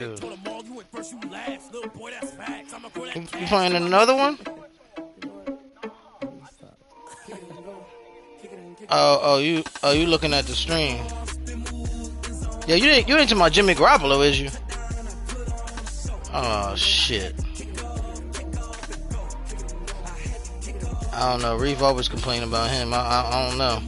You playing another one? You looking at the stream? Yeah, you into my Jimmy Garoppolo, is you? Oh shit! I don't know. Reef always complaining about him. I don't know.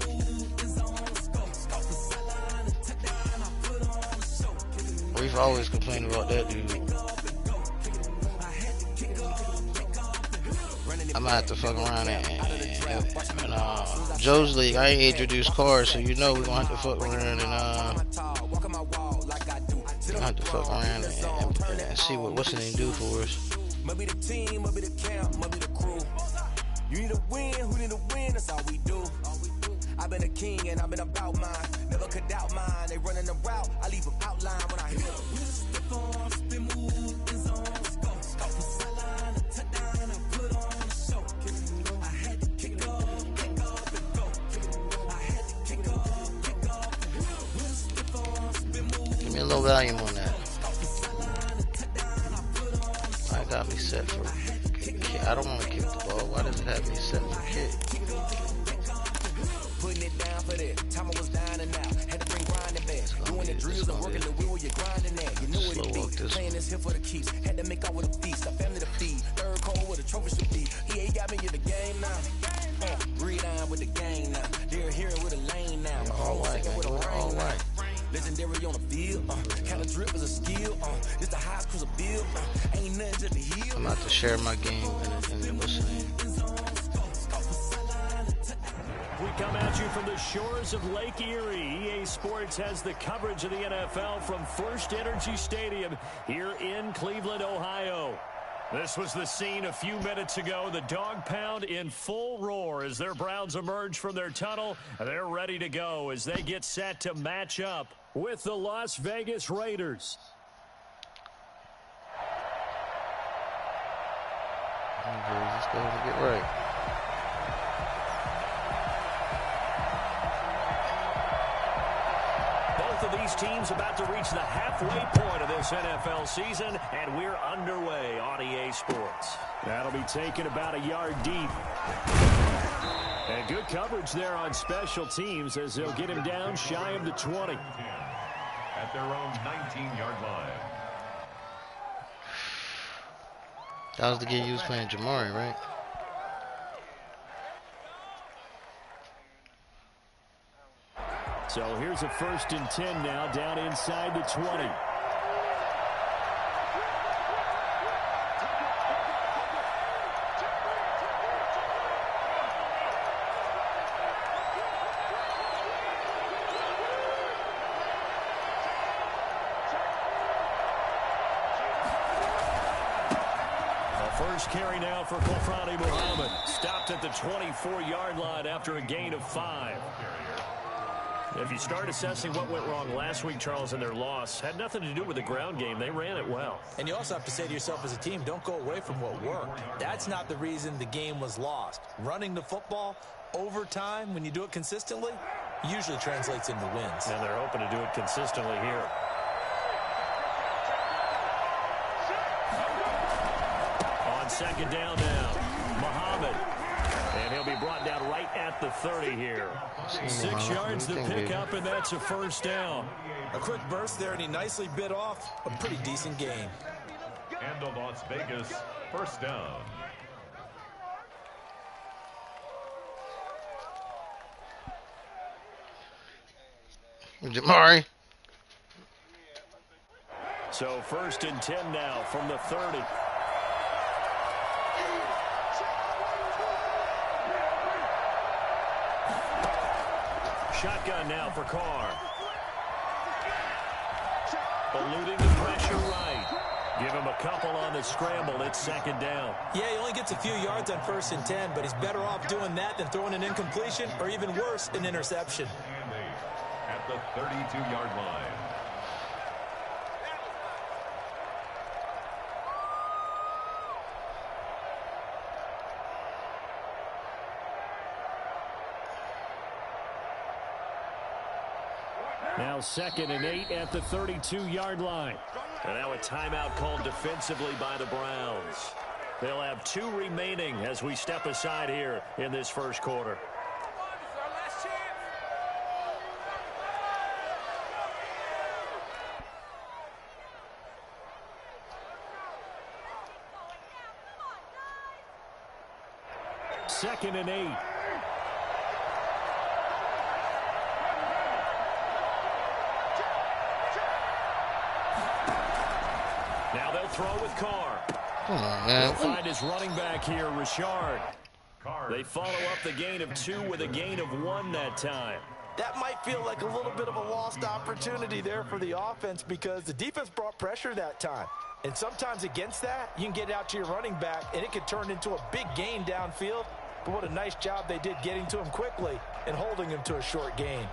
Reef always complaining about that dude. I'm gonna have to fuck around and Joe's League. I ain't introduced cars, so you know we're gonna have to fuck around and see what's the name do for us. Maybe the team, maybe the camp, maybe the crew. You need a win, who need a win? That's all we do. I've been a king and I've been about mine. Never could doubt mine. They running the route, I leave them outline when I hit them. Give me a little volume on that. I got me set for kick. I don't want to kick the ball. Why does it have me set for kick? Putting it down for that. Time I was down and out. Had to bring grinding back. Doing the drills and working the wheel, you're grinding that. You know what it be. Playing this here for the keeps. Had to make out with a feast. A family to feed. Third cold with a trophy should be. EA got me in the game now. Breathe on with the game now. They're here with a lane now. All right, man. All right. Legendary on the field, kind of drip is a skill, it's the highest cruise a bill, ain't nothing to the heel. I'm about to share my game and what's the name? We come at you from the shores of Lake Erie. EA Sports has the coverage of the NFL from First Energy Stadium here in Cleveland, Ohio. This was the scene a few minutes ago. The dog pound in full roar as their Browns emerge from their tunnel. They're ready to go as they get set to match up with the Las Vegas Raiders. Let's go and get right. Both of these teams about to reach the halfway point of this NFL season, and we're underway on EA Sports. That'll be taken about a yard deep. And good coverage there on special teams as they'll get him down shy of the 20. At their own 19-yard line. That was the game you was playing Jamari, right? So here's a 1st and 10 now, down inside the 20. First carry now for Kofrani Muhammad. Stopped at the 24-yard line after a gain of 5. If you start assessing what went wrong last week, Charles, in their loss, had nothing to do with the ground game. They ran it well. And you also have to say to yourself as a team, don't go away from what worked. That's not the reason the game was lost. Running the football over time, when you do it consistently, usually translates into wins. And they're hoping to do it consistently here. On 2nd down now, Muhammad. And he'll be brought down right at the 30 here. 6 yards to pick up, and that's a 1st down. A quick burst there, and he nicely bit off a pretty decent gain. And the Las Vegas 1st down. Jamari. So 1st and 10 now from the 30. Shotgun now for Carr. Eluding the pressure right. Give him a couple on the scramble. It's 2nd down. Yeah, he only gets a few yards on 1st and 10, but he's better off doing that than throwing an incompletion or even worse, an interception. At the 32-yard line. Now Now 2nd and 8 at the 32-yard line. And now a timeout called defensively by the Browns. They'll have 2 remaining as we step aside here in this first quarter. Second and 8. Now they'll throw with Carr. Come on, man. They'll find his running back here, Richard. They follow up the gain of 2 with a gain of 1 that time. That might feel like a little bit of a lost opportunity there for the offense because the defense brought pressure that time. And sometimes against that, you can get out to your running back, and it could turn into a big gain downfield. But what a nice job they did getting to him quickly and holding him to a short gain.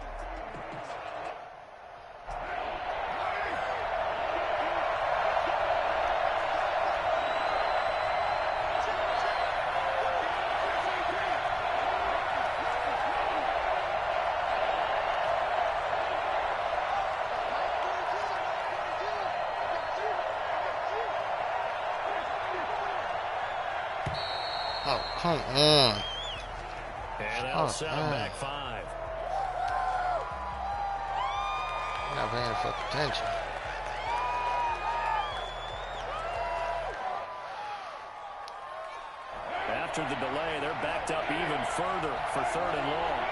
Oh, come on. And that'll set him back 5. Not paying for attention. After the delay, they're backed up even further for 3rd and long.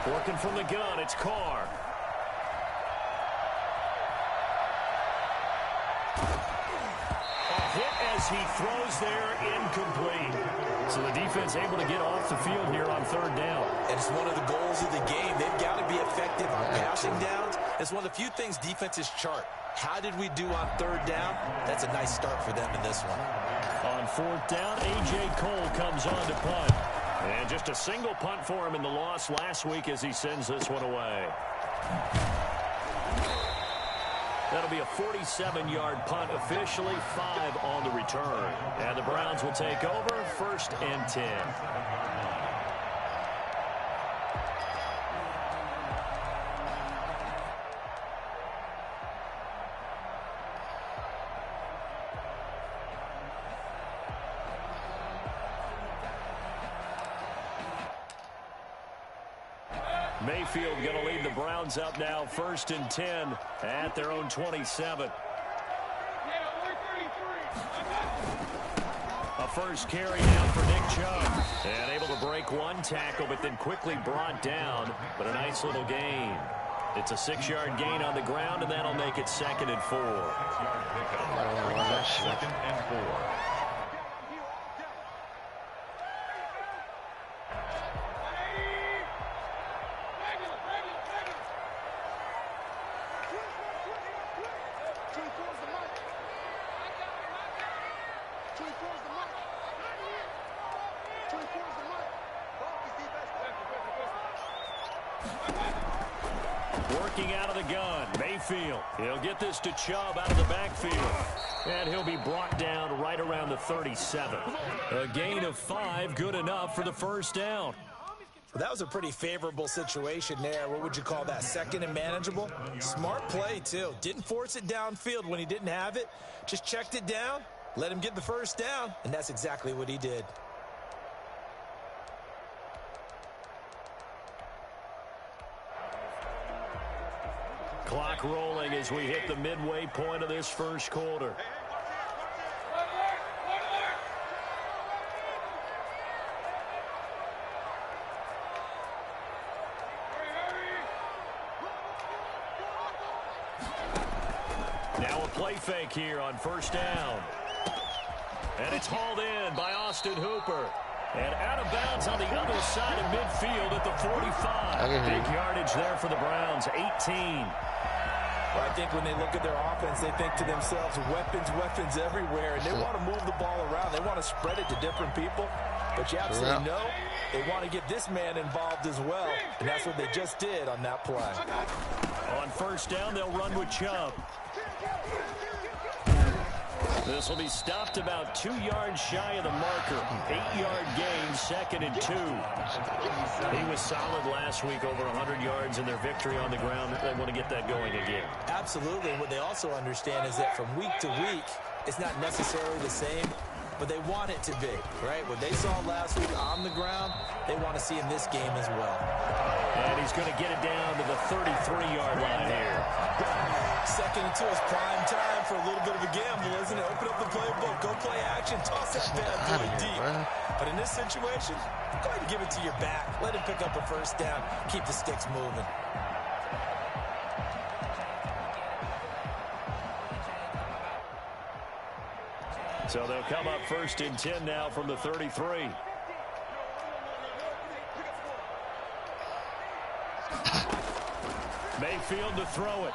Working from the gun, it's Carr. A hit as he throws there, incomplete. So the defense able to get off the field here on 3rd down. And it's one of the goals of the game. They've got to be effective on passing downs. It's one of the few things defenses chart. How did we do on 3rd down? That's a nice start for them in this one. On 4th down, A.J. Cole comes on to punt. And just a single punt for him in the loss last week as he sends this one away. That'll be a 47-yard punt, officially 5 on the return. And the Browns will take over 1st and 10. Mayfield going to lead the Browns up now 1st and 10 at their own 27. A first carry down for Nick Chubb. And able to break 1 tackle, but then quickly brought down. But a nice little gain. It's a 6-yard gain on the ground, and that'll make it 2nd and 4. 2nd and 4. Working out of the gun, Mayfield. He'll get this to Chubb out of the backfield. And he'll be brought down right around the 37. A gain of 5, good enough for the 1st down. Well, that was a pretty favorable situation there. What would you call that? 2nd and manageable? Smart play, too. Didn't force it downfield when he didn't have it. Just checked it down, let him get the 1st down, and that's exactly what he did. Clock rolling as we hit the midway point of this first quarter. Now a play fake here on 1st down. And it's hauled in by Austin Hooper. And out of bounds on the other side of midfield at the 45. Big yardage there for the Browns, 18. Well, I think when they look at their offense, they think to themselves, weapons everywhere. And they want to move the ball around. They want to spread it to different people. But you absolutely know they want to get this man involved as well. And that's what they just did on that play. On 1st down, they'll run with Chubb. This will be stopped about 2 yards shy of the marker. 8-yard gain, 2nd and 2. He was solid last week, over 100 yards in their victory on the ground. They want to get that going again. Absolutely. What they also understand is that from week to week, it's not necessarily the same, but they want it to be, right? What they saw last week on the ground, they want to see in this game as well. And he's going to get it down to the 33-yard line here. 2nd and 2 is prime time for a little bit of a gamble, isn't it? Open up the playbook, go play action, toss that bad boy deep. But in this situation, go ahead and give it to your back. Let him pick up a first down. Keep the sticks moving. So they'll come up 1st and 10 now from the 33. Mayfield to throw it.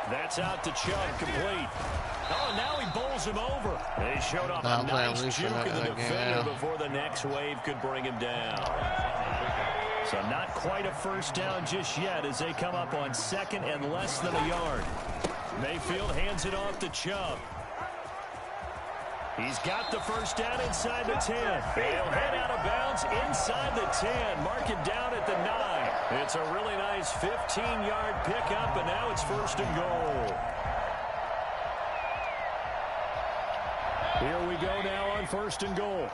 That's out to Chubb, complete. Oh, now he bowls him over. They showed off a nice juke in the defender before the next wave could bring him down. So not quite a first down just yet as they come up on 2nd and less than a yard. Mayfield hands it off to Chubb. He's got the first down inside the 10. He'll head out of bounds inside the 10. Mark it down at the 9. It's a really nice 15-yard pickup, and now it's 1st and goal. Here we go now on 1st and goal.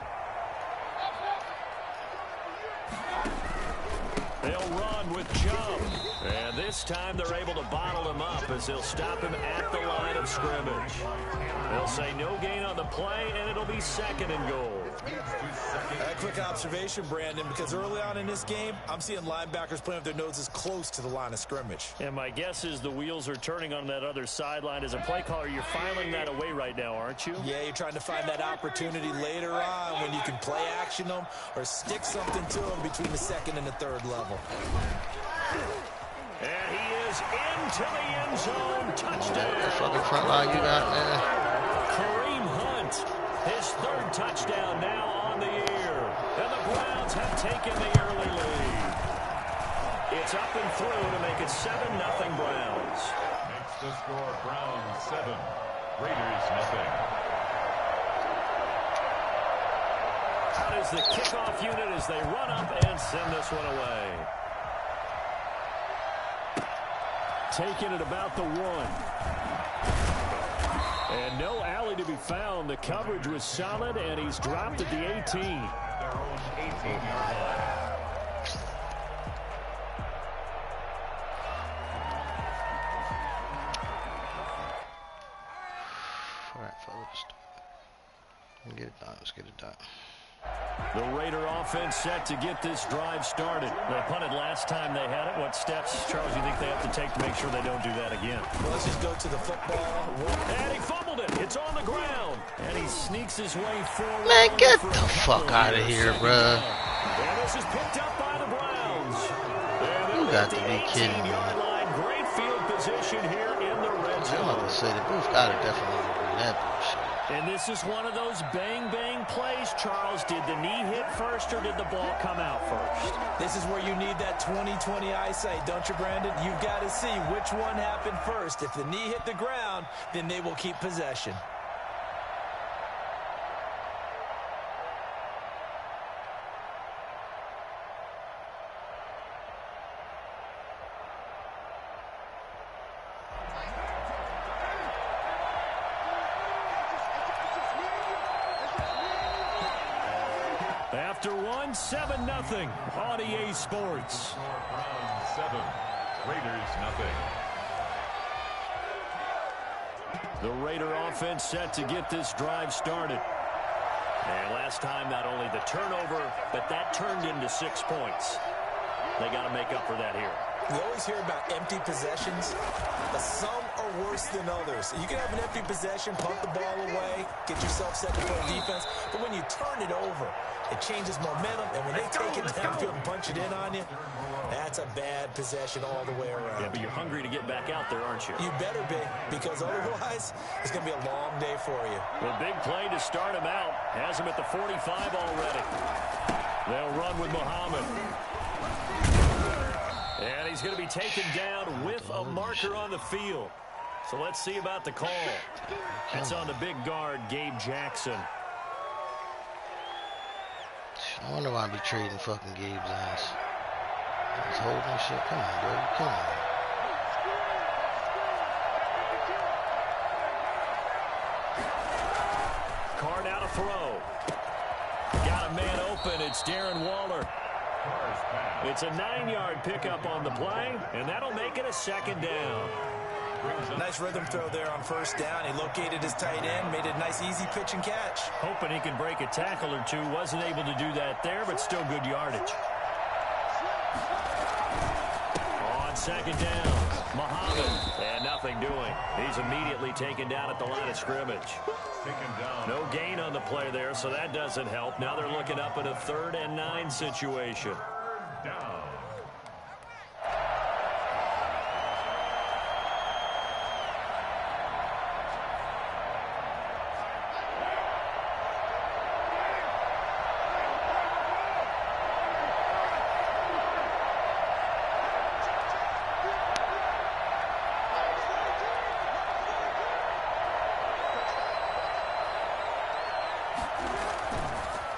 They'll run with Chubb. And this time they're able to bottle him up as they'll stop him at the line of scrimmage. They'll say no gain on the play, and it'll be 2nd and goal. A quick observation, Brandon, because early on in this game, I'm seeing linebackers playing with their noses close to the line of scrimmage. And my guess is the wheels are turning on that other sideline. As a play caller, you're filing that away right now, aren't you? Yeah, you're trying to find that opportunity later on when you can play action them or stick something to them between the 2nd and the 3rd level. And he is into the end zone. Touchdown. The fucking front line you got, man. Kareem Hunt, his 3rd touchdown now on the year. And the Browns have taken the early lead. It's up and through to make it 7-0 Browns. Makes the score Browns 7, Raiders nothing. Out is the kickoff unit as they run up and send this one away. Taking it about the 1. And no alley to be found. The coverage was solid, and he's dropped at the 18. Their own 18-yard line. All right, fellas. Let's get it done. Let's get it done. The Raider offense set to get this drive started. They punted last time they had it. What steps, Charles, you think they have to take to make sure they don't do that again? Well, let's just go to the football. And he fumbled it. It's on the ground. And he sneaks his way forward. Man, get the fuck out of here, bruh. And this is picked up by the Browns. You got to be kidding me. Line. Great field position here in the red zone. I'm about to say the Booth got to definitely do that bullshit. And this is one of those bang-bang plays, Charles. Did the knee hit first or did the ball come out first? This is where you need that 20/20 eyesight, don't you, Brandon? You've got to see which one happened first. If the knee hit the ground, then they will keep possession. After 7-0 on EA Sports. Browns 7, Raiders nothing. The Raider offense set to get this drive started. And last time, not only the turnover, but that turned into 6 points. They got to make up for that here. You always hear about empty possessions, but some are worse than others. You can have an empty possession, pump the ball away, get yourself set to play defense, but when you turn it over, it changes momentum, and when they take it downfield and punch it in on you, that's a bad possession all the way around. Yeah, but you're hungry to get back out there, aren't you? You better be, because otherwise, it's going to be a long day for you. The big play to start him out. Has him at the 45 already. They'll run with Muhammad. And he's going to be taken down with a marker on the field. So let's see about the call. It's on the big guard, Gabe Jackson. I wonder why I be trading fucking Gabe's ass. He's holding shit. Come on, bro. You killing me. Card out a throw. Got a man open. It's Darren Waller. It's a 9-yard pickup on the play, and that'll make it a second down. Nice rhythm throw there on first down. He located his tight end, made a nice easy pitch and catch. Hoping he can break a tackle or two. Wasn't able to do that there, but still good yardage. On second down, Muhammad, and nothing doing. He's immediately taken down at the line of scrimmage. No gain on the play there, so that doesn't help. Now they're looking up at a 3rd and 9 situation. Down.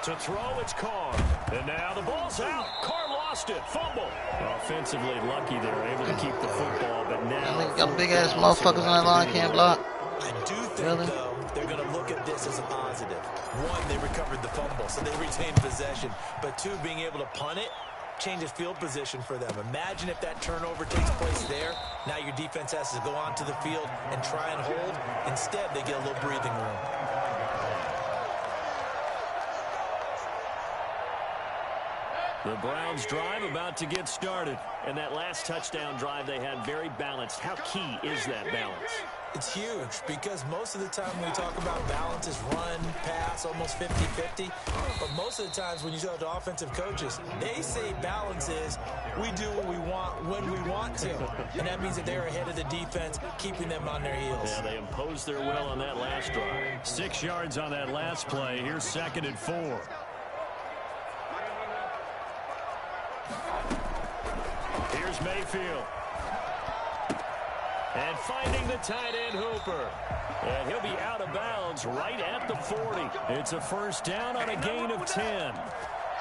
To throw, it's Carr. And now the ball's out. Carr lost it. Fumble. Offensively lucky they were able to keep the football, but now... I think got big-ass motherfuckers on that line can't block. I do think, though, they're going to look at this as a positive. 1, they recovered the fumble, so they retained possession. But 2, being able to punt it changes field position for them. Imagine if that turnover takes place there. Now your defense has to go onto the field and try and hold. Instead, they get a little breathing room. The Browns drive about to get started. And that last touchdown drive they had very balanced. How key is that balance? It's huge because most of the time when we talk about balance is run, pass, almost 50-50. But most of the times when you talk to offensive coaches, they say balance is we do what we want when we want to. And that means that they're ahead of the defense, keeping them on their heels. Yeah, they imposed their will on that last drive. 6 yards on that last play. Here's 2nd and 4. Here's Mayfield. And finding the tight end Hooper. And he'll be out of bounds right at the 40. It's a first down on a gain of 10.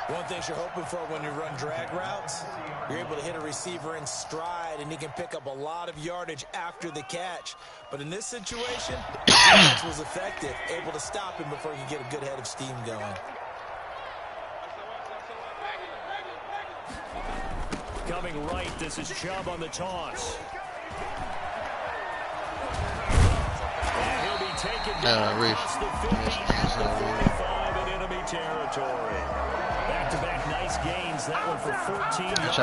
One thing you're hoping for when you run drag routes, you're able to hit a receiver in stride, and he can pick up a lot of yardage after the catch. But in this situation, the catch was effective, able to stop him before he could get a good head of steam going. Coming right, this is Chubb on the toss. And he'll be taken down across the 50 at the 45 in enemy territory. Back-to-back nice gains. That one for 14 yards. I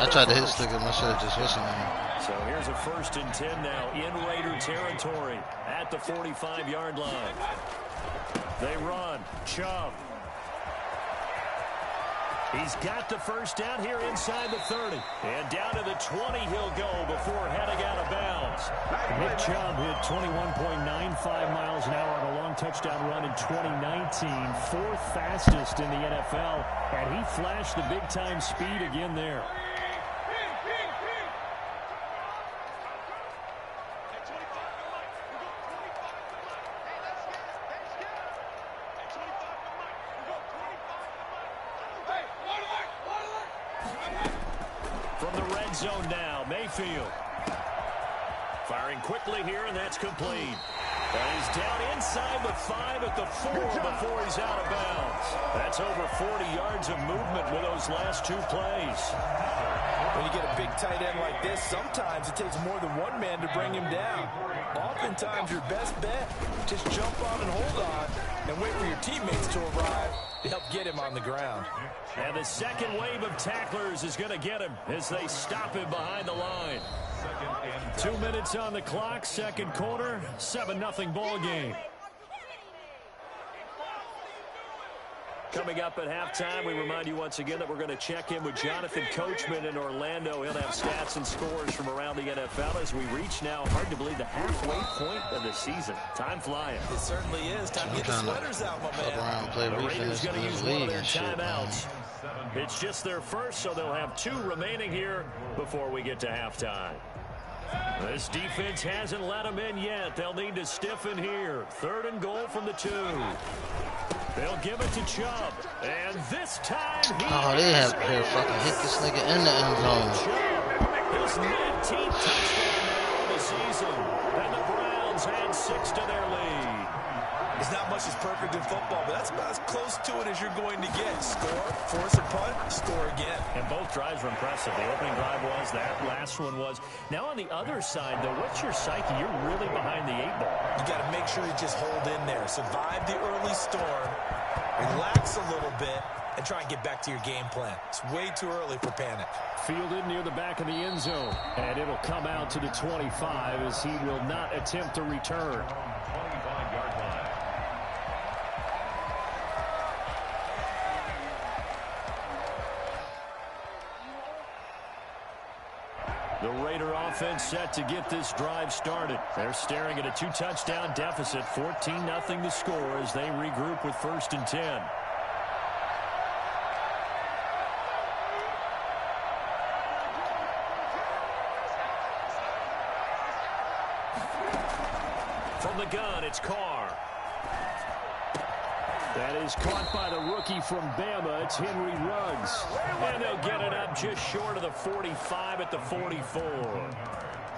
tried to hit Sticker. I should have just listened to him. So here's a 1st and 10 now in Raider territory at the 45-yard line. They run. Chubb. He's got the first down here inside the 30. And down to the 20 he'll go before heading out of bounds. Nick Chubb hit 21.95 miles an hour on a long touchdown run in 2019. 4th fastest in the NFL. And he flashed the big-time speed again there. Zone now, Mayfield. Firing quickly here, and that's complete. And he's down inside the 5 at the 4 before he's out of bounds. That's over 40 yards of movement with those last 2 plays. When you get a big tight end like this, sometimes it takes more than one man to bring him down. Oftentimes, your best bet, just jump on and hold on and wait for your teammates to arrive to help get him on the ground. And the second wave of tacklers is going to get him as they stop him behind the line. 2 minutes on the clock, second quarter, 7-0 ball game. Coming up at halftime, we remind you once again that we're going to check in with Jonathan Coachman in Orlando. He'll have stats and scores from around the NFL as we reach now, hard to believe, the halfway point of the season. Time flying. It certainly is. Time to get the sweaters out, my man. The Raiders going to use one of their timeouts. It's just their first, so they'll have 2 remaining here before we get to halftime. This defense hasn't let them in yet. They'll need to stiffen here. 3rd and goal from the 2. They'll give it to Chubb. And this time they have to fucking hit this nigga in the end zone. His 19th touchdown now of the season. And the Browns add 6 to their lead. There's not much that's perfect in football, but that's about as close to it as you're going to get. Score, force a punt, score again. And both drives were impressive. The opening drive was, that last one was. Now on the other side, though, what's your psyche? You're really behind the 8 ball. You got to make sure you just hold in there. Survive the early storm, relax a little bit, and try and get back to your game plan. It's way too early for panic. Fielded near the back of the end zone. And it'll come out to the 25 as he will not attempt to return. 25-yard line. The Raider offense set to get this drive started. They're staring at a 2-touchdown deficit, 14-0 to score as they regroup with 1st and 10. From the gun, it's Carr. That is caught by the rookie from Bama. It's Henry Ruggs. And they'll get it up just short of the 45 at the 44.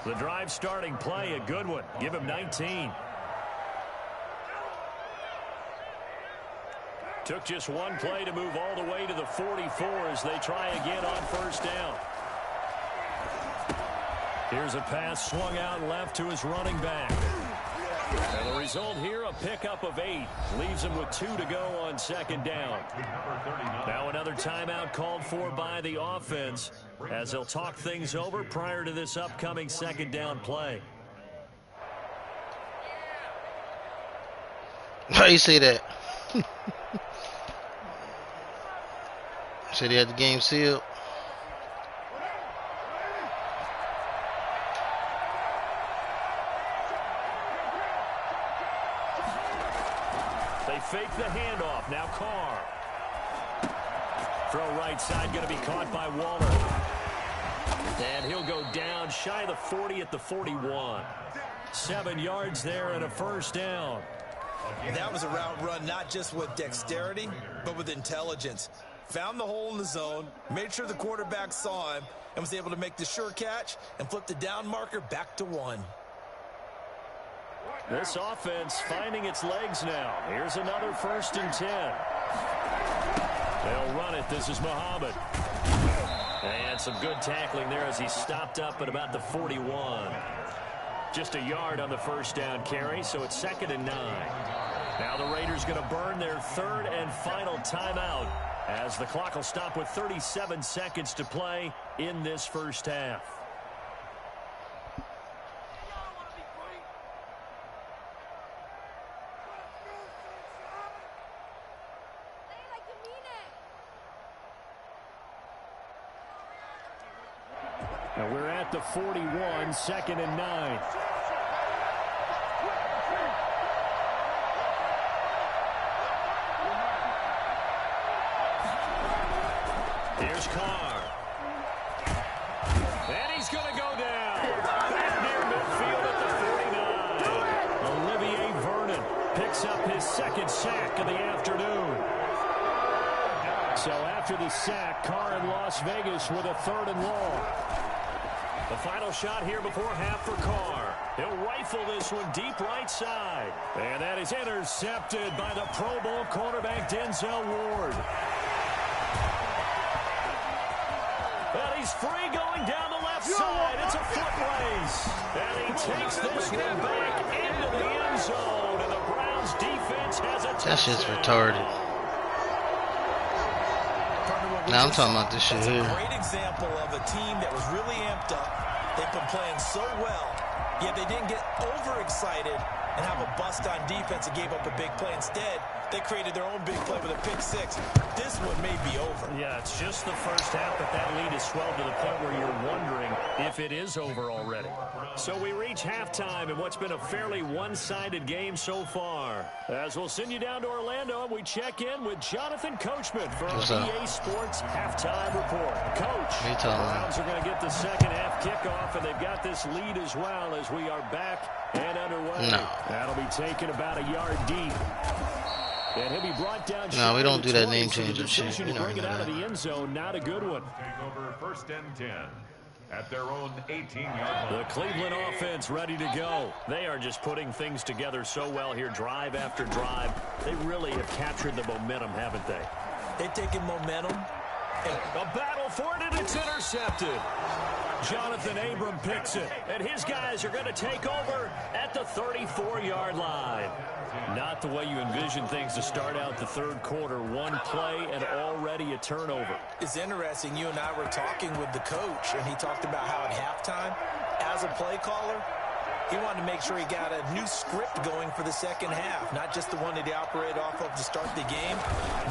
The drive starting play, a good one. Give him 19. Took just one play to move all the way to the 44 as they try again on 1st down. Here's a pass swung out left to his running back. And the result here, a pickup of 8. Leaves him with 2 to go on 2nd down. Now another timeout called for by the offense as they'll talk things over prior to this upcoming 2nd down play. How you say that? Said he had the game sealed. Fake the handoff. Now Carr. Throw right side going to be caught by Waller. And he'll go down shy of the 40 at the 41. 7 yards there and a 1st down. That was a route run not just with dexterity, but with intelligence. Found the hole in the zone, made sure the quarterback saw him, and was able to make the sure catch and flip the down marker back to 1. This offense finding its legs now. Here's another 1st and 10. They'll run it. This is Muhammad. And some good tackling there as he stopped up at about the 41. Just a yard on the 1st down carry, so it's 2nd and 9. Now the Raiders going to burn their 3rd and final timeout as the clock will stop with 37 seconds to play in this 1st half. Now we're at the 41, 2nd and 9. Here's Carr. And he's going to go down. Back near midfield at the 49. Olivier Vernon picks up his 2nd sack of the afternoon. So after the sack, Carr in Las Vegas with a 3rd and long. The final shot here before half for Carr. He'll rifle this one deep right side. And that is intercepted by the Pro Bowl cornerback Denzel Ward. Well, he's free going down the left side. It's a foot race. And he takes this one back into the end zone. And the Browns defense has a touchdown. That shit's retarded. Now I'm talking about this shit here. That's a great example of a team that was really amped up. They've been playing so well, yet they didn't get overexcited and have a bust on defense and gave up a big play. Instead, They created their own big play with a pick six. This one may be over. Yeah, it's just the first half, but that lead is swelled to the point where you're wondering if it is over already. So we reach halftime in what's been a fairly one-sided game so far. As we'll send you down to Orlando, and we check in with Jonathan Coachman for our EA Sports Halftime Report. Coach, the Browns are going to get the second half kickoff, and they've got this lead as well as we are back and underway. No. That'll be taken about a yard deep. And he'll be brought down. No, we don't do that name change and shit. You know, bring it out of the end zone, not a good one. Take over 1st and 10 at their own 18-yard line. The Cleveland offense ready to go. They are just putting things together so well here, drive after drive. They really have captured the momentum, haven't they? They've taken momentum. A battle for it, and it's intercepted. Jonathan Abram picks it, and his guys are going to take over at the 34-yard line. Not the way you envision things to start out the third quarter. One play and already a turnover. It's interesting. You and I were talking with the coach, and he talked about how at halftime, as a play caller, he wanted to make sure he got a new script going for the second half, not just the one that he operated off of to start the game.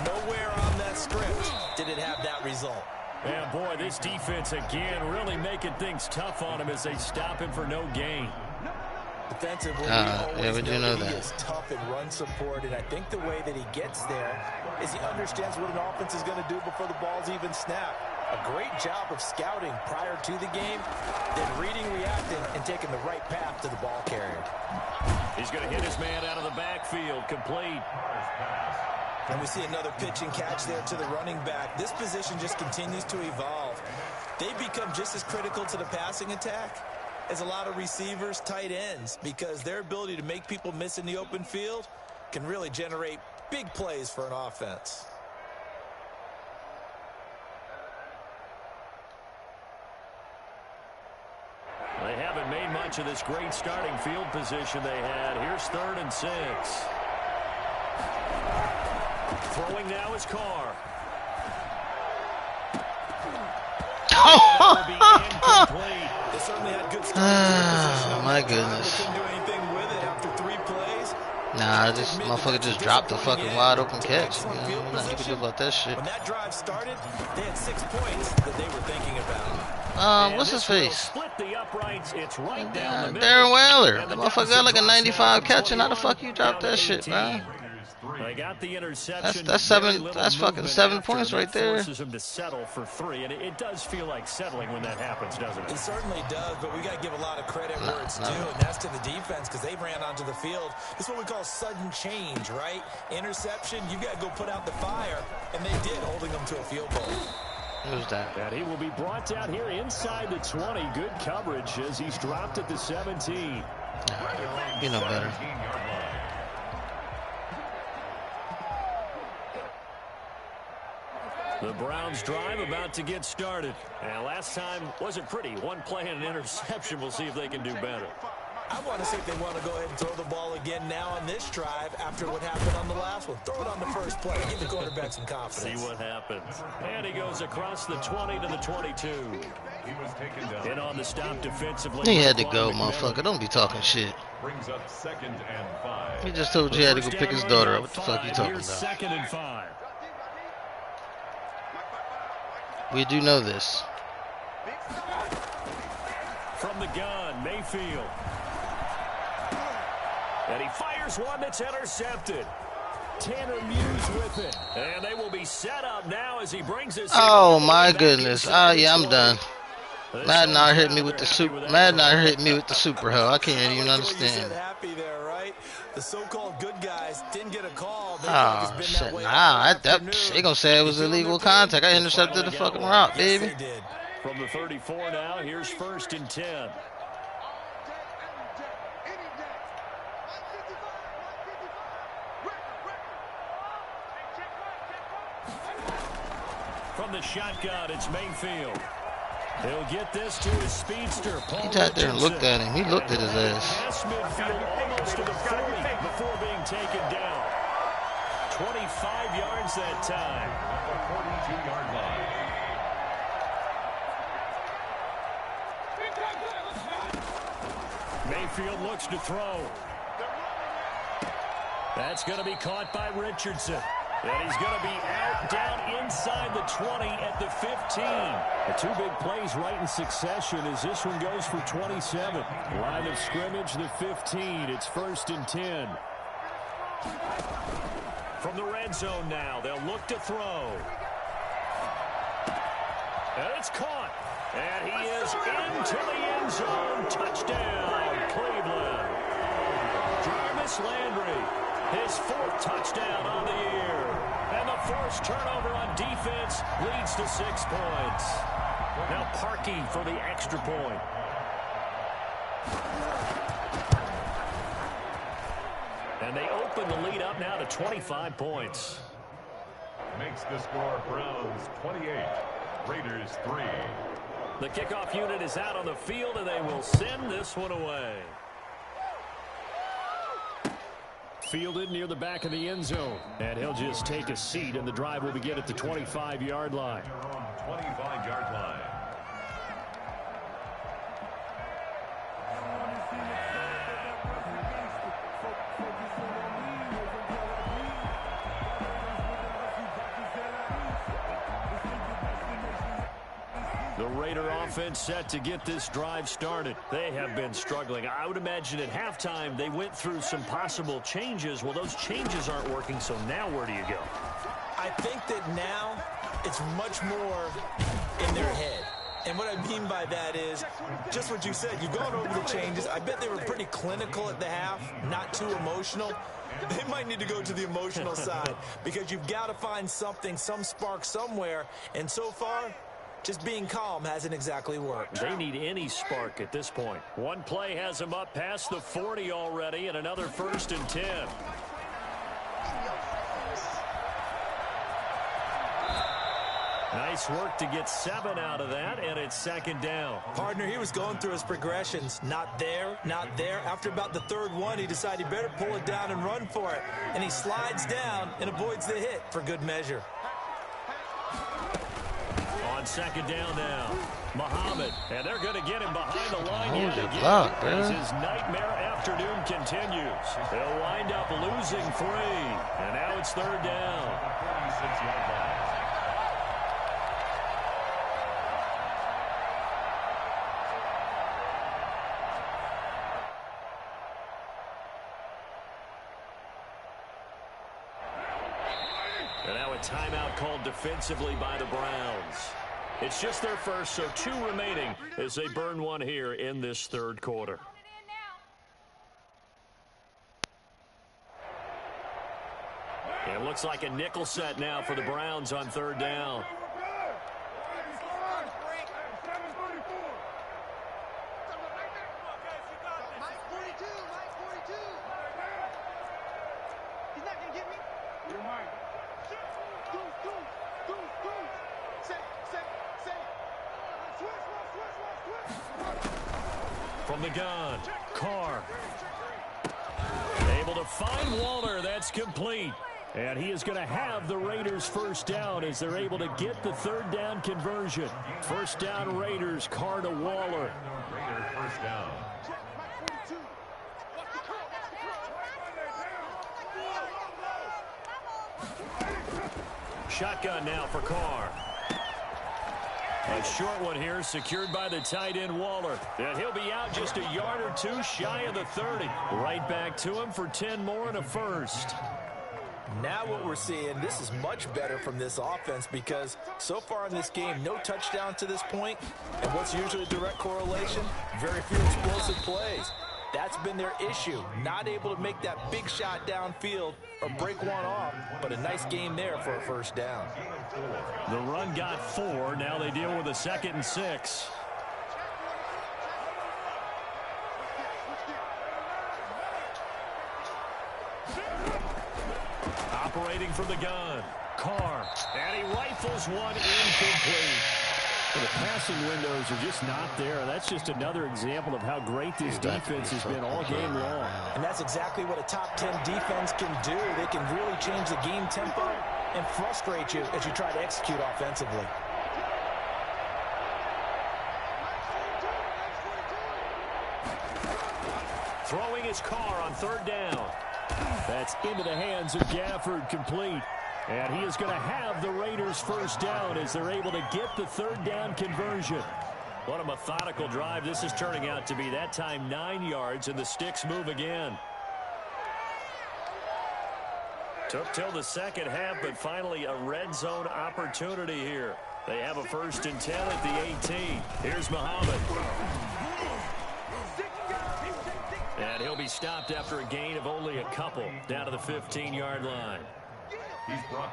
Nowhere on that script did it have that result. And boy, this defense again really making things tough on him as they stop him for no gain. Defensively, yeah, we do know he that. is tough in run support, and I think the way that he gets there is he understands what an offense is going to do before the ball's even snapped. A great job of scouting prior to the game, then reading, reacting, and taking the right path to the ball carrier. He's going to hit his man out of the backfield, complete. And we see another pitch and catch there to the running back. This position just continues to evolve. They become just as critical to the passing attack as a lot of receivers, tight ends, because their ability to make people miss in the open field can really generate big plays for an offense. They haven't made much of this great starting field position they had. Here's 3rd and 6. Throwing now is Carr. They certainly had good starting my goodness. Couldn't do anything with it after 3 plays. Nah, this motherfucker just dropped the fucking wide open catch. You know, nothing you can do about that shit. When that drive started, they had 6 points that they were thinking about. What's his face? Split the uprights. It's right down the middle. Darren Waller. That motherfucker got like a 95 catching. How the fuck you drop that shit, man? They got the interception. That's fucking 7 points right there. Forces him to settle for 3, and it does feel like settling when that happens, doesn't it? It certainly does, but we got to give a lot of credit where it's due, and that's to the defense because they ran onto the field. This is what we call sudden change, right? Interception, you got to go put out the fire, and they did, holding them to a field goal. Who's that? And he will be brought down here inside the 20. Good coverage as he's dropped at the 17. You know better. The Browns drive about to get started. And last time wasn't pretty. One play and an interception. We'll see if they can do better. I want to see if they want to go ahead and throw the ball again now on this drive after what happened on the last one. Throw it on the first play. Give the quarterback some confidence. See what happens. And he goes across the 20 to the 22. He was taken down. And on the stop defensively. He had to go, motherfucker. Don't be talking shit. Brings up 2nd and 5. He just told you he had to go pick his daughter up. What the fuck you talking Here's about? 2nd and 5. We do know this. From the gun, Mayfield. And he fires one that's intercepted. Tanner Muse with it. And they will be set up now as he brings his... Oh my goodness. Yeah, I'm done. Madden out hit me with the super. Madden out hit me with the super hell. I can't even understand. Happy there, right? The so-called good guys didn't get a call. Oh shit! Nah, they gonna say it was illegal contact. I intercepted the fucking route, baby. Yes, they did. From the 34 now, here's 1st and 10. From the shotgun, it's Mayfield. He'll get this to his speedster, Paul He sat there and looked at him. He looked at his ass. Past midfield, almost to the 40 before being taken down. 25 yards that time. At the 42-yard line. Mayfield looks to throw. That's going to be caught by Richardson. And he's going to be out down inside the 20 at the 15. The two big plays right in succession as this one goes for 27. Line of scrimmage, the 15. It's 1st and 10. From the red zone now, they'll look to throw. And it's caught. And he is into the end zone. Touchdown, Cleveland. Jarvis Landry, his 4th touchdown on the year. And the first turnover on defense leads to 6 points. Now Parkey for the extra point. And they open the lead up now to 25 points. Makes the score Browns 28, Raiders 3. The kickoff unit is out on the field, and they will send this one away. Fielded near the back of the end zone. And he'll just take a seat, and the drive will begin at the 25-yard line. 25-yard line. The Raider offense set to get this drive started. They have been struggling. I would imagine at halftime they went through some possible changes. Well, those changes aren't working, so now where do you go? I think that now it's much more in their head. And what I mean by that is just what you said. You've gone over the changes. I bet they were pretty clinical at the half, not too emotional. They might need to go to the emotional side because you've got to find something, some spark somewhere. And so far, just being calm hasn't exactly worked. They need any spark at this point. One play has them up past the 40 already, and another 1st and 10. Nice work to get 7 out of that, and it's 2nd down. Partner, he was going through his progressions. Not there, not there. After about the 3rd one, he decided he better pull it down and run for it. And he slides down and avoids the hit for good measure. On 2nd down now, Muhammad, and they're going to get him behind the line yet again block, as his nightmare afternoon continues. They'll wind up losing 3, and now it's 3rd down. 46-yard line. And now a timeout called defensively by the Browns. It's just their first, so 2 remaining as they burn one here in this 3rd quarter. It looks like a nickel set now for the Browns on 3rd down. From the gun, Carr. Able to find Waller. That's complete. And he is going to have the Raiders' 1st down as they're able to get the 3rd down conversion. 1st down Raiders, Carr to Waller. Raider 1st down. Shotgun now for Carr. A short one here, secured by the tight end Waller. And he'll be out just a yard or 2 shy of the 30. Right back to him for 10 more and a 1st. Now what we're seeing, this is much better from this offense because so far in this game, no touchdown to this point. And what's usually a direct correlation? Very few explosive plays. That's been their issue. Not able to make that big shot downfield or break one off, but a nice game there for a 1st down. The run got 4. Now they deal with a 2nd and 6. Operating from the gun, Carr, and he rifles one incomplete. Well, the passing windows are just not there. That's just another example of how great this defense has been all game long. And that's exactly what a top 10 defense can do. They can really change the game tempo and frustrate you as you try to execute offensively. Throwing his Carr on 3rd down. That's into the hands of Gafford, complete. And he is going to have the Raiders first down as they're able to get the third down conversion. What a methodical drive this is turning out to be. That time 9 yards, and the sticks move again. Took till the second half, but finally a red zone opportunity here. They have a 1st and 10 at the 18. Here's Muhammad. And he'll be stopped after a gain of only a couple down to the 15-yard line.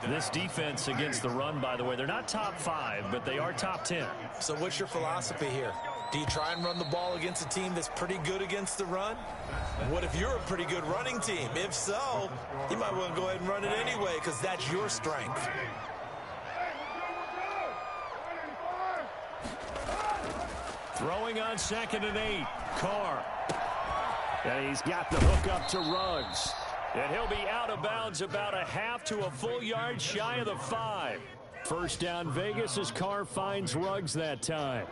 This defense against the run, by the way, they're not top 5, but they are top 10. So what's your philosophy here? Do you try and run the ball against a team that's pretty good against the run? What if you're a pretty good running team? If so, you might want to go ahead and run it anyway because that's your strength. Throwing on 2nd and 8. Carr. And he's got the hook up to Ruggs. And he'll be out of bounds about a half to a full yard shy of the 5. First down Vegas as Carr finds Ruggs that time.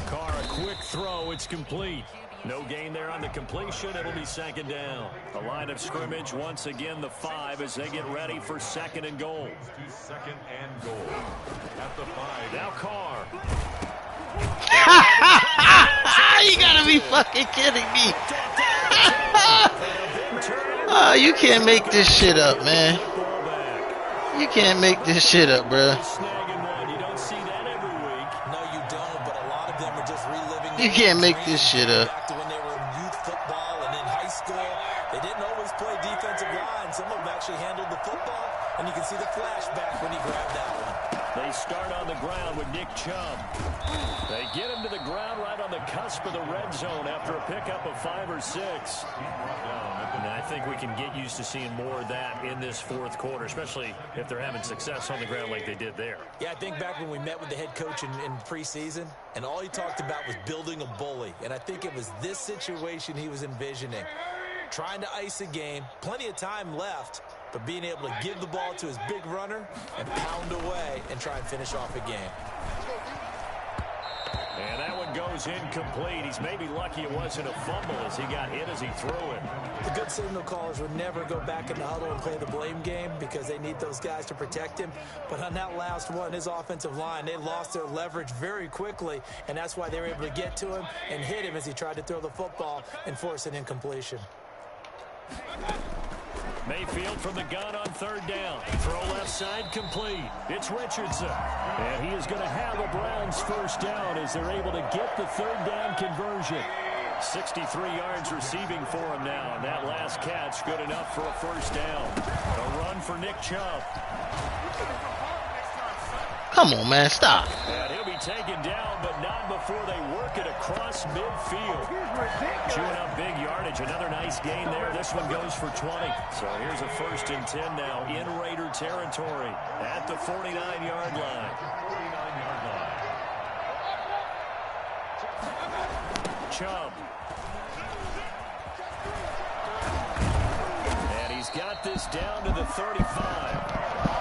Carr, a quick throw. It's complete. No gain there on the completion. It'll be 2nd down. The line of scrimmage once again the 5 as they get ready for 2nd and goal. To 2nd and goal. At the 5. Now Carr. You gotta be fucking kidding me. Oh, you can't make this shit up, man. You can't make this shit up, bro. You can't make this shit up. Back to when they were in youth football and in high school, they didn't always play defensive line. Some of them actually handled the football, and you can see the flashback when he grabbed that one. They start on the ground with Nick Chubb. They get him to the ground right on the cusp of the red zone after a pickup of 5 or 6. And I think we can get used to seeing more of that in this 4th quarter, especially if they're having success on the ground like they did there. Yeah, I think back when we met with the head coach in preseason, and all he talked about was building a bully. And I think it was this situation he was envisioning. Trying to ice a game, plenty of time left, but being able to give the ball to his big runner and pound away and try and finish off a game. And that one goes incomplete. He's maybe lucky it wasn't a fumble as he got hit as he threw it. The good signal callers would never go back in the huddle and play the blame game because they need those guys to protect him. But on that last one, his offensive line, they lost their leverage very quickly, and that's why they were able to get to him and hit him as he tried to throw the football and force an incompletion. Mayfield from the gun on 3rd down. Throw left side complete. It's Richardson. And he is going to have a Browns first down as they're able to get the 3rd down conversion. 63 yards receiving for him now. And that last catch good enough for a first down. A run for Nick Chubb. Come on, man, stop. And he'll be taken down, but not before they work it across midfield. Chewing up big yardage. Another nice gain there. This one goes for 20. So here's a 1st and 10 now in Raider territory at the 49-yard line. Chubb. And he's got this down to the 35.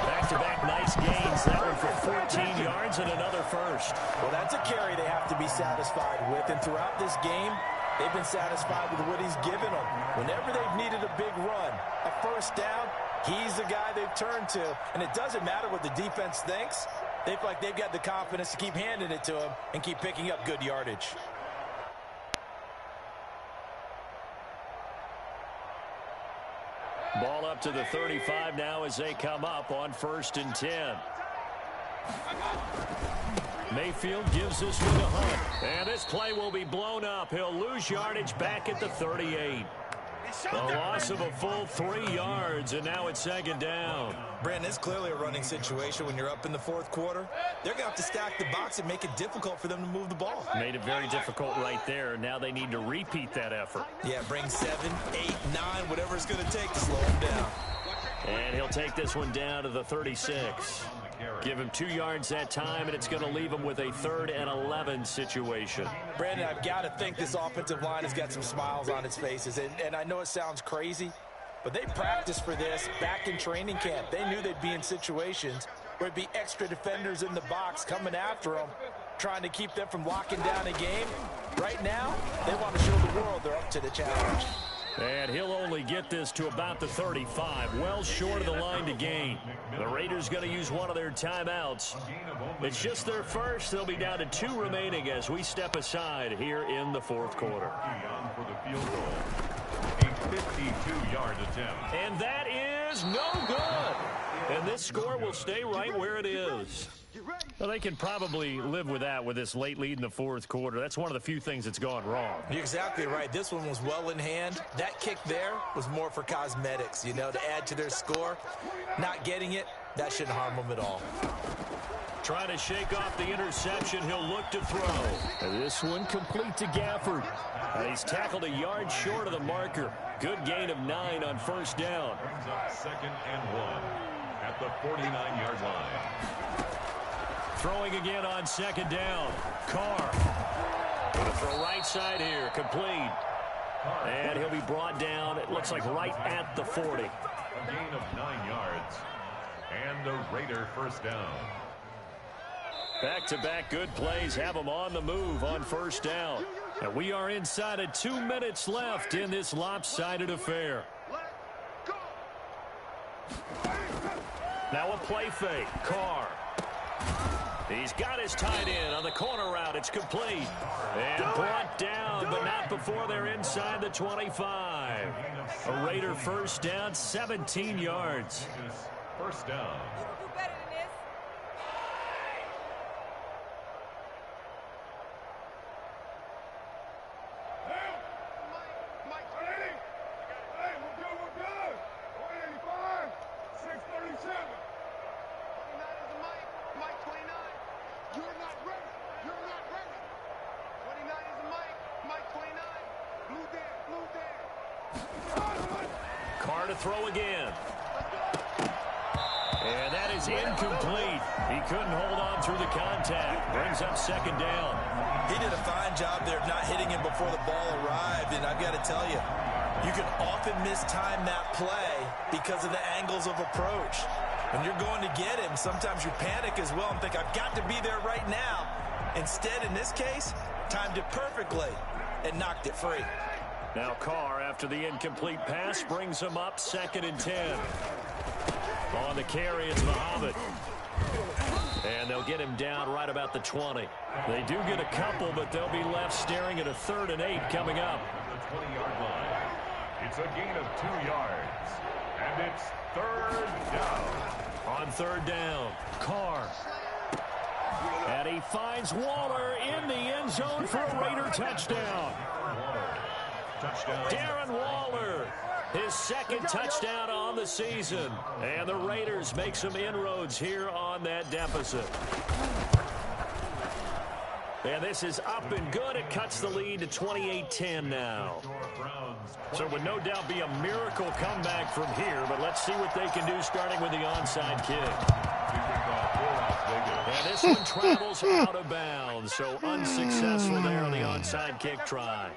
Back-to-back nice gains. That one for 14 yards and another first. Well, that's a carry they have to be satisfied with. And throughout this game, they've been satisfied with what he's given them. Whenever they've needed a big run, a first down, he's the guy they've turned to. And it doesn't matter what the defense thinks. They feel like they've got the confidence to keep handing it to him and keep picking up good yardage. Ball up to the 35 now as they come up on 1st and 10. Mayfield gives this one a hunt. And this play will be blown up. He'll lose yardage back at the 38. A loss of a full 3 yards, and now it's 2nd down. Brandon, it's clearly a running situation when you're up in the 4th quarter. They're going to have to stack the box and make it difficult for them to move the ball. Made it very difficult right there. Now they need to repeat that effort. Yeah, bring 7, 8, 9, whatever it's going to take to slow him down. And he'll take this one down to the 36. Give him 2 yards that time, and it's going to leave him with a 3rd and 11 situation. Brandon, I've got to think this offensive line has got some smiles on its faces. And I know it sounds crazy, but they practiced for this back in training camp. They knew they'd be in situations where it'd be extra defenders in the box coming after them. trying to keep them from locking down a game. Right now, they want to show the world they're up to the challenge. And he'll only get this to about the 35, well short of the line to gain. The Raiders going to use one of their timeouts. It's just their first. They'll be down to 2 remaining as we step aside here in the fourth quarter. For the field goal. A 52-yard attempt. And that is no good. And this score will stay right where it is. Well, they can probably live with that with this late lead in the fourth quarter. That's one of the few things that's gone wrong. You're exactly right. This one was well in hand. That kick there was more for cosmetics, you know, to add to their score. Not getting it, that shouldn't harm them at all. Trying to shake off the interception. He'll look to throw. And this one complete to Gafford. He's tackled a yard short of the marker. Good gain of 9 on first down. Brings up 2nd and 1 at the 49-yard line. Throwing again on 2nd down. Carr. Gonna throw right side here. Complete. And he'll be brought down, it looks like right at the 40. A gain of 9 yards. And the Raider first down. Back-to-back good plays have them on the move on first down. And we are inside of 2 minutes left in this lopsided affair. Now a play fake. Carr. He's got his tight end on the corner route. It's complete. And brought down, but not before they're inside the 25. A Raider first down, 17 yards. First down. Carr to throw again. And that is incomplete. He couldn't hold on through the contact. Brings up 2nd down. He did a fine job there of not hitting him before the ball arrived, and I've got to tell you, you can often mistime that play because of the angles of approach. When you're going to get him, sometimes you panic as well and think, I've got to be there right now. Instead, in this case, timed it perfectly and knocked it free. Now Carr, after the incomplete pass, brings him up 2nd and 10. On the carry, it's Muhammad. And they'll get him down right about the 20. They do get a couple, but they'll be left staring at a 3rd and 8 coming up. The 20-yard line. It's a gain of 2 yards. And it's 3rd down. On 3rd down, Carr. And he finds Waller in the end zone for a Raider touchdown. Touchdown. Darren Waller, his 2nd touchdown on the season. And the Raiders make some inroads here on that deficit. And this is up and good. It cuts the lead to 28-10 now. So it would no doubt be a miracle comeback from here, but let's see what they can do starting with the onside kick. And this one travels out of bounds, so unsuccessful there on the onside kick try.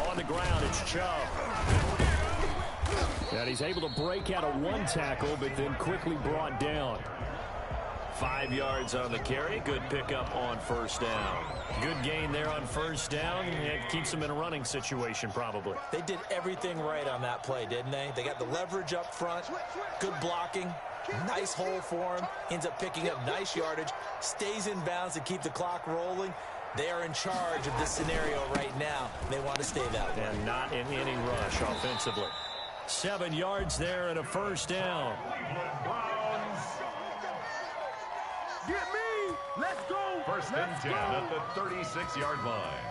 On the ground, it's Chubb. And he's able to break out of 1 tackle, but then quickly brought down. 5 yards on the carry. Good pickup on first down. Good gain there on first down. It keeps them in a running situation, probably. They did everything right on that play, didn't they? They got the leverage up front, good blocking, nice hole for him, ends up picking up nice yardage, stays in bounds to keep the clock rolling. They are in charge of this scenario right now. They want to stay that way. And not in any rush offensively. 7 yards there and a first down. Get me! Let's go! First and 10 at the 36-yard line.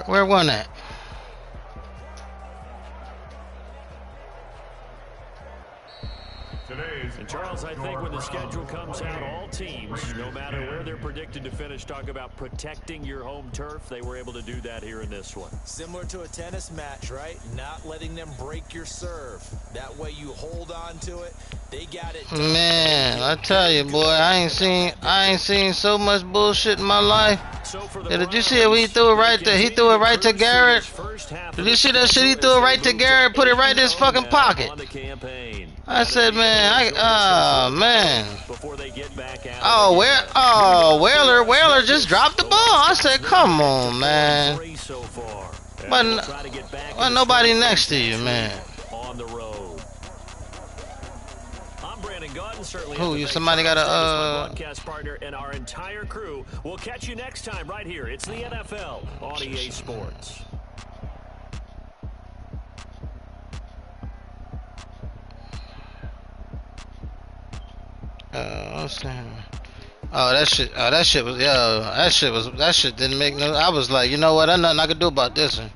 Where one at? And Charles, I think when the schedule comes out, all teams, no matter where they're predicted to finish, talk about protecting your home turf. They were able to do that here in this one. Similar to a tennis match, right? Not letting them break your serve. That way you hold on to it. They got it done. Man, I tell you, boy, I ain't seen so much bullshit in my life. So for the Yeah, did you see it when he Browns, threw it right there? He threw it right to Garrett. Did you see that shit? He threw it right to Garrett, put it right in his fucking pocket. I said, man, man. Whaler just dropped the ball. I said, come on, man. But nobody next to you, man. Who, you somebody got a broadcast partner and our entire crew. We'll catch you next time right here. It's the NFL on EA Sports. that shit was that shit didn't make no. I was like, you know what? There's nothing I could do about this one.